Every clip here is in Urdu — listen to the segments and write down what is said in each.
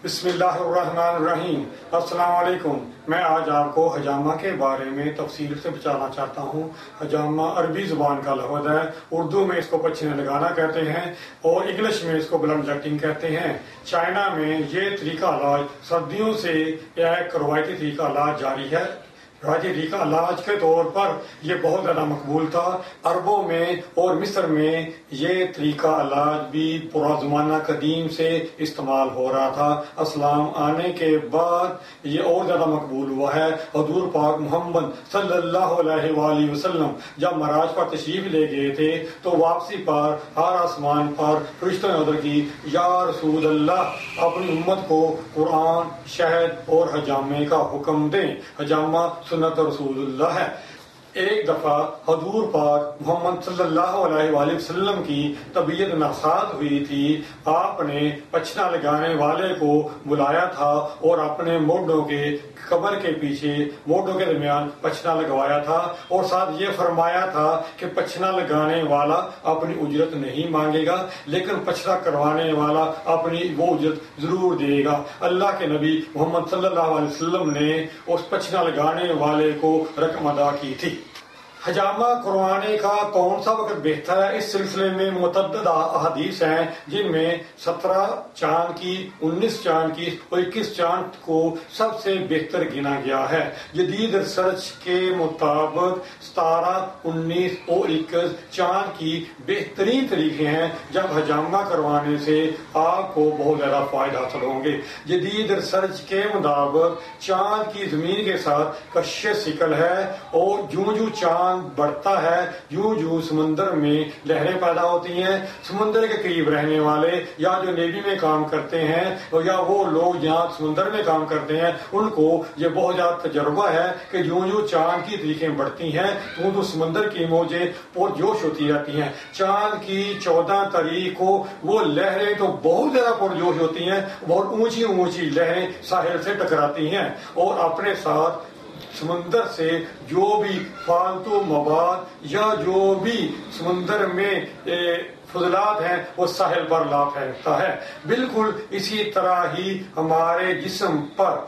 بسم اللہ الرحمن الرحیم۔ السلام علیکم۔ میں آج آپ کو حجامہ کے بارے میں تفصیل سے بتانا چاہتا ہوں۔ حجامہ عربی زبان کا لفظ ہے، اردو میں اس کو پچھنے لگانا کہتے ہیں اور انگلش میں اس کو بلنڈ جٹنگ کہتے ہیں۔ چائنا میں یہ طریقہ علاج صدیوں سے ایک روایتی طریقہ علاج جاری ہے۔ روایتی طریقہ علاج کے طور پر یہ بہت زیادہ مقبول تھا۔ عربوں میں اور مصر میں یہ طریقہ علاج بھی پورا زمانہ قدیم سے استعمال ہو رہا تھا۔ اسلام آنے کے بعد یہ اور زیادہ مقبول ہوا ہے۔ حضور پاک محمد صلی اللہ علیہ وآلہ وسلم جب معراج پر تشریف لے گئے تھے تو واپسی پر ہر آسمان پر فرشتوں نے عرض کی، یا رسول اللہ، اپنی امت کو قرآن، شہد اور حجامے کا حکم دیں۔ حجامہ سنت رسول اللہ ہے۔ ایک دفعہ حضور پاک محمد صلی اللہ علیہ وآلہ وسلم کی طبیعت ناساز ہوئی تھی۔ آپ نے پچھنا لگانے والے کو بلایا تھا اور اپنے موڈوں کے قبر کے پیچھے موڈوں کے درمیان پچھنا لگوایا تھا اور ساتھ یہ فرمایا تھا کہ پچھنا لگانے والا اپنی اجرت نہیں مانگے گا، لیکن پچھنا کروانے والا اپنی وہ اجرت ضرور دے گا۔ اللہ کے نبی محمد صلی اللہ علیہ وسلم نے اس پچھنا لگانے والے کو رقم ادا کی تھی۔ حجامہ کروانے کا کون سا وقت بہتر ہے؟ اس سلسلے میں متعدد احادیث ہیں، جن میں 17 چاند کی، 19 چاند کی اور 21 چاند کو سب سے بہتر گنا گیا ہے۔ جدید ریسرچ کے مطابق 17، 19 اور 21 چاند کی بہترین طریقے ہیں جب حجامہ کروانے سے آپ کو بہت زیادہ فائدہ حاصل ہوں گے۔ جدید ریسرچ کے مطابق چاند کی زمین کے ساتھ کشش شکل ہے اور جو چاند بڑھتا ہے یوں سمندر میں لہریں پیدا ہوتی ہیں۔ سمندر کے قریب رہنے والے یا جو نیوی میں کام کرتے ہیں یا وہ لوگ جہاں سمندر میں کام کرتے ہیں، ان کو یہ بہت زیادہ تجربہ ہے کہ جو چاند کی تاریخیں بڑھتی ہیں تو سمندر کی موجیں پرجوش ہوتی رہتی ہیں۔ چاند کی 14 تاریخ کو وہ لہریں تو بہت زیادہ پرجوش ہوتی ہیں، بہت اونچی اونچی لہریں ساحل سے ٹکراتی ہیں اور اپنے ساتھ سمندر سے جو بھی فالتو مواد یا جو بھی سمندر میں فضلات ہیں وہ ساحل پر لا پھینکتا ہے۔ بالکل اسی طرح ہی ہمارے جسم پر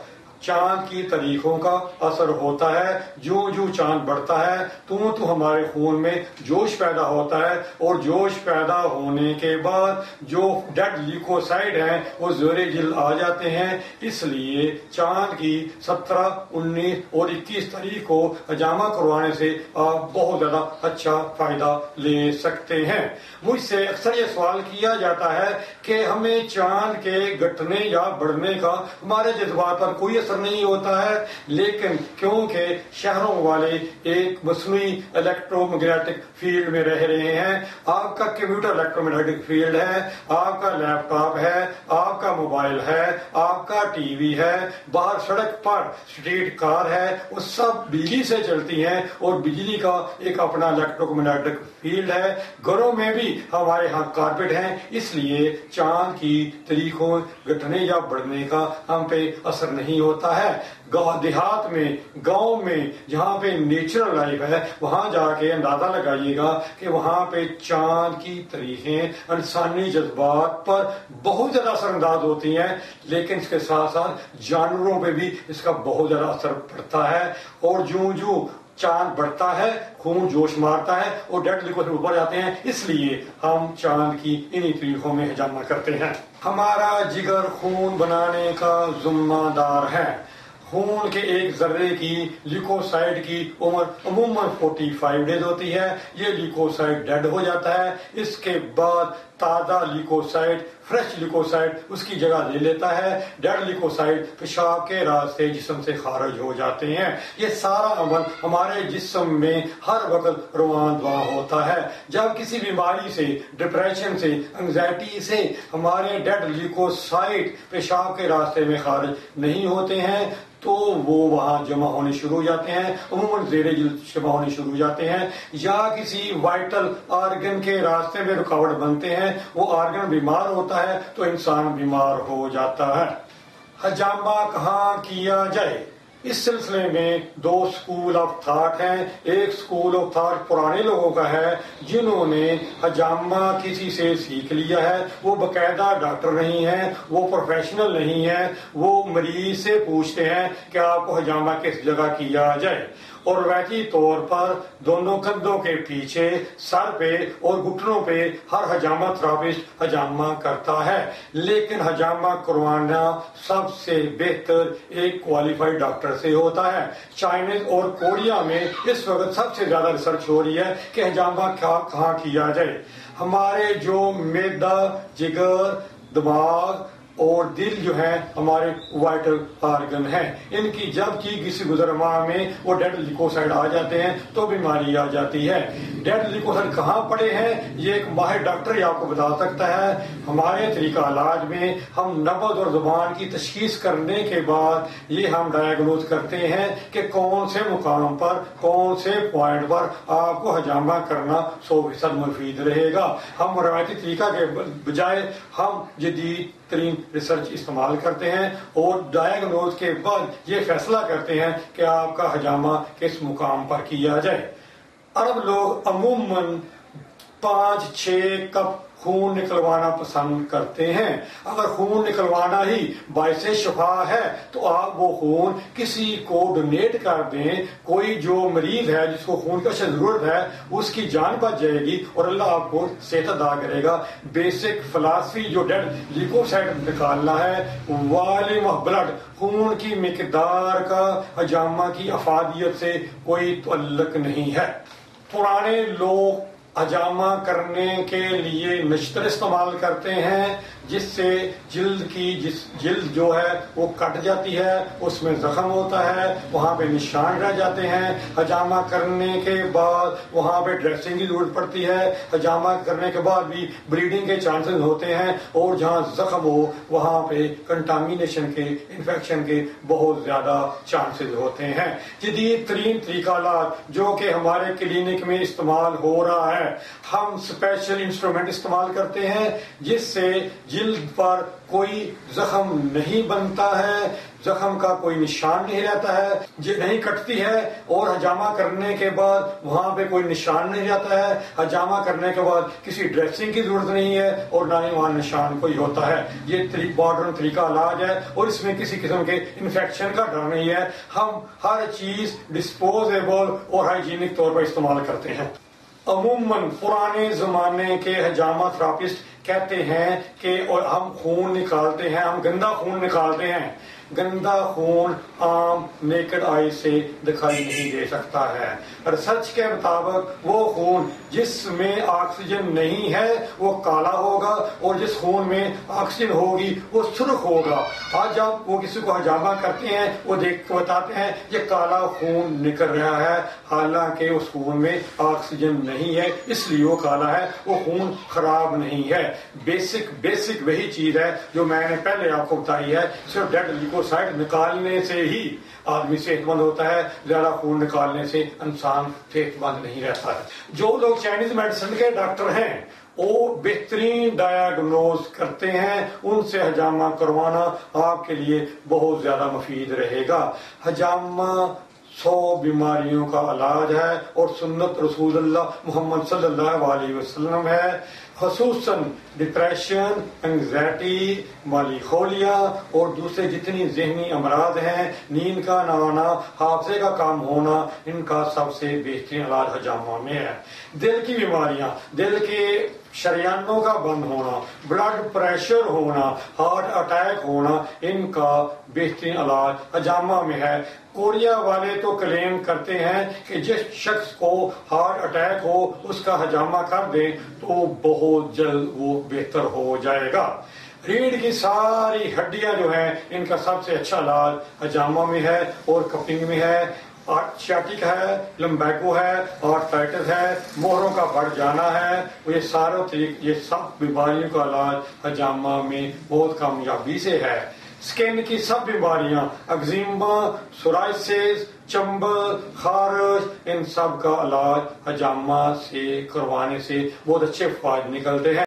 چاند کی تاریخوں کا اثر ہوتا ہے۔ جو چاند بڑھتا ہے تو ہمارے خون میں جوش پیدا ہوتا ہے اور جوش پیدا ہونے کے بعد جو ڈیڈ لیوکوسائڈ ہیں وہ زیر جلد آ جاتے ہیں۔ اس لیے چاند کی 17، 19 اور 21 تاریخ کو حجامہ کروانے سے آپ بہت زیادہ اچھا فائدہ لے سکتے ہیں۔ مجھ سے اکثر یہ سوال کیا جاتا ہے کہ ہمیں چاند کے گھٹنے یا بڑھنے کا ہمارے جذبات پر کوئی اثر نہیں ہوتا ہے، لیکن کیونکہ شہروں والے ایک مصنوعی الیکٹرو میگنیٹک فیلڈ میں رہ رہے ہیں۔ آپ کا کمپیوٹر الیکٹرو میگنیٹک فیلڈ ہے، آپ کا لیپ ٹاپ ہے، آپ کا موبائل ہے، آپ کا ٹی وی ہے، باہر سڑک پر اسٹریٹ کار ہے، وہ سب بجلی سے چلتی ہیں اور بجلی کا ایک اپنا الیکٹرو میگنیٹک فیلڈ ہے۔ گھروں میں بھی ہمارے ہاں کارپیٹ ہیں، اس لیے چاند کی تاریخوں گھٹنے یا بڑھنے کا ہم پہ اثر نہیں ہوتا ہے۔ دیہات میں، گاؤں میں جہاں پہ نیچرل لائف ہے وہاں جا کے اندازہ لگائیے گا کہ وہاں پہ چاند کی تاریخیں انسانی جذبات پر بہت زیادہ اثر انداز ہوتی ہیں، لیکن اس کے ساتھ ساتھ جانوروں پہ بھی اس کا بہت زیادہ اثر پڑتا ہے۔ اور جو چاند بڑھتا ہے خون جوش مارتا ہے اور ڈیڈ لیوکوسائڈ اوپر جاتے ہیں، اس لیے ہم چاند کی انہی طریقوں میں حجامہ کرتے ہیں۔ ہمارا جگر خون بنانے کا ذمہ دار ہے۔ خون کے ایک ذرے کی لیوکوسائڈ کی عمر عموماً 45 ڈیز ہوتی ہے۔ یہ لیوکوسائڈ ڈیڈ ہو جاتا ہے، اس کے بعد تازہ لیوکوسائڈ، فریش لیوکوسائڈ اس کی جگہ لے لیتا ہے۔ ڈیڈ لیوکوسائڈ پیشاب کے راستے جسم سے خارج ہو جاتے ہیں۔ یہ سارا عمل ہمارے جسم میں ہر وقت رواں دواں ہوتا ہے۔ جب کسی بیماری سے، ڈپریشن سے، انگزائٹی سے ہمارے ڈیڈ لیوکوسائڈ پیشاب کے راستے میں خارج نہیں ہوتے ہیں تو وہ وہاں جمع ہونے شروع ہو جاتے ہیں، عموماً زیر جلد جمع ہونے شروع ہو جاتے ہیں، یا کسی وائٹل آرگن کے راستے میں رکاوٹ بنتے ہیں، وہ آرگن بیمار ہوتا ہے تو انسان بیمار ہو جاتا ہے۔ حجامہ کہاں کیا جائے؟ اس سلسلے میں 2 اسکول آف تھاٹ ہیں. ایک اسکول آف تھاٹ پرانے لوگوں کا ہے جنہوں نے حجامہ کسی سے سیکھ لیا ہے. وہ باقاعدہ ڈاکٹر نہیں ہیں, وہ پروفیشنل نہیں ہیں, وہ مریض سے پوچھتے ہیں کہ آپ کو حجامہ کس جگہ کیا جائے, اور روایتی طور پر دونوں کندھوں کے پیچھے, سر پہ اور گھٹنوں پہ ہر حجامہ تھراپسٹ حجامہ کرتا ہے. لیکن حجامہ کروانا سب سے بہتر ایک کوالیفائڈ ڈاکٹر سے ہوتا ہے. چائنا اور کوریا میں اس وقت سب سے زیادہ ریسرچ ہو رہی ہے کہ حجامہ کہاں کیا جائے. ہمارے جو معدہ, جگر, دماغ اور دل جو ہے ہمارے وائٹل آرگن ہیں, ان کی جب کی کسی گزرماہ میں وہ ڈیڈ لیکوسائڈ آ جاتے ہیں تو بیماری آ جاتی ہے. ڈیڈ لیکوسائڈ کہاں پڑے ہیں یہ ایک ماہر ڈاکٹر ہی آپ کو بتا سکتا ہے. ہمارے طریقہ علاج میں ہم نبض اور زبان کی تشخیص کرنے کے بعد یہ ہم ڈائگنوز کرتے ہیں کہ کون سے مقام پر, کون سے پوائنٹ پر آپ کو حجامہ کرنا 100% مفید رہے گا. ہم روایتی طریقہ کے بجائے ہم جدید ترین ریسرچ استعمال کرتے ہیں اور ڈائگنوز کے بعد یہ فیصلہ کرتے ہیں کہ آپ کا حجامہ کس مقام پر کیا جائے. عرب لوگ عموماً 5-6 کپ خون نکلوانا پسند کرتے ہیں. اگر خون نکلوانا ہی باعث شفا ہے تو آپ وہ خون کسی کو ڈونیٹ کر دیں. کوئی جو مریض ہے جس کو خون کی اشد ضرورت ہے اس کی جان بچ جائے گی اور اللہ آپ کو صحت عطا کرے گا. بیسک فلاسفی جو ڈیڈ لیکوسائڈ نکالنا ہے, والیم آف بلڈ, خون کی مقدار کا حجامہ کی افادیت سے کوئی تعلق نہیں ہے. پرانے لوگ حجامہ کرنے کے لیے نشتر استعمال کرتے ہیں جس سے جلد جو ہے وہ کٹ جاتی ہے, اس میں زخم ہوتا ہے, وہاں پہ نشان رہ جاتے ہیں. حجامہ کرنے کے بعد وہاں پہ ڈریسنگ کی ضرورت پڑتی ہے. حجامہ کرنے کے بعد بھی بلیڈنگ کے چانسز ہوتے ہیں اور جہاں زخم ہو وہاں پہ کنٹامینیشن کے, انفیکشن کے بہت زیادہ چانسز ہوتے ہیں. جدید ترین طریقہ علاج جو کہ ہمارے کلینک میں استعمال ہو رہا ہے, ہم اسپیشل انسٹرومنٹ استعمال کرتے ہیں جس سے جلد پر کوئی زخم نہیں بنتا ہے, زخم کا کوئی نشان نہیں رہتا ہے, نہیں کٹتی ہے, اور حجامہ کرنے کے بعد وہاں پہ کوئی نشان نہیں رہتا ہے. حجامہ کرنے کے بعد کسی ڈریسنگ کی ضرورت نہیں ہے اور نہ ہی وہاں نشان کوئی ہوتا ہے. یہ ماڈرن طریقہ علاج ہے اور اس میں کسی قسم کے انفیکشن کا ڈر نہیں ہے. ہم ہر چیز ڈسپوزیبل اور ہائیجینک طور پر استعمال کرتے ہیں. عموماً پرانے زمانے کے حجامہ تھراپسٹ کہتے ہیں کہ اور ہم خون نکالتے ہیں, ہم گندا خون نکالتے ہیں. گندا خون عام نیکڈ آئی سے دکھائی نہیں دے سکتا ہے. ریسرچ کے مطابق وہ خون جس میں آکسیجن نہیں ہے وہ کالا ہوگا اور جس خون میں آکسیجن ہوگی وہ سرخ ہوگا. آج جب وہ کسی کو حجامہ کرتے ہیں وہ دیکھ کے بتاتے ہیں یہ کالا خون نکل رہا ہے, حالانکہ اس خون میں آکسیجن نہیں ہے اس لیے وہ کالا ہے, وہ خون خراب نہیں ہے. بیسک وہی چیز ہے جو میں نے پہلے آپ کو بتائی ہے. صرف ڈیڈ لیکوسائڈ نکالنے سے ہی آدمی صحت مند ہوتا ہے, زیادہ خون نکالنے سے انسان صحت مند نہیں رہتا ہے. جو لوگ چائنیز میڈیسن کے ڈاکٹر ہیں وہ بہترین ڈائگنوز کرتے ہیں, ان سے حجامہ کروانا آپ کے لیے بہت زیادہ مفید رہے گا. حجامہ 100 بیماریوں کا علاج ہے اور سنت رسول اللہ محمد صلی اللہ علیہ وسلم ہے. خصوصاً ڈپریشن, انگزائٹی, مالی خولیا اور دوسرے جتنی ذہنی امراض ہیں, نیند کا نہ آنا, حافظے کا کام ہونا, ان کا سب سے بہترین علاج حجامہ میں ہے. دل کی بیماریاں, دل کے شریانوں کا بند ہونا, بلڈ پریشر ہونا, ہارٹ اٹیک ہونا, ان کا بہترین علاج حجامہ میں ہے. کوریا والے تو کلیم کرتے ہیں کہ جس شخص کو ہارٹ اٹیک ہو اس کا حجامہ کر دیں تو بہت جلد وہ بہتر ہو جائے گا. ریڑھ کی ساری ہڈیاں جو ہیں ان کا سب سے اچھا علاج حجامہ میں ہے اور کپنگ میں ہے. آرتھریٹک ہے, لمبیگو ہے, آرتھرائٹس ہے, مہروں کا بڑھ جانا ہے, یہ سب بیماریوں کا علاج حجامہ میں بہت کامیابی سے ہے. سکن کی سب بیماریاں, ایگزیما, سورائسس, چمبل, خارش, ان سب کا علاج حجامہ سے کروانے سے بہت اچھے فائدے نکلتے ہیں.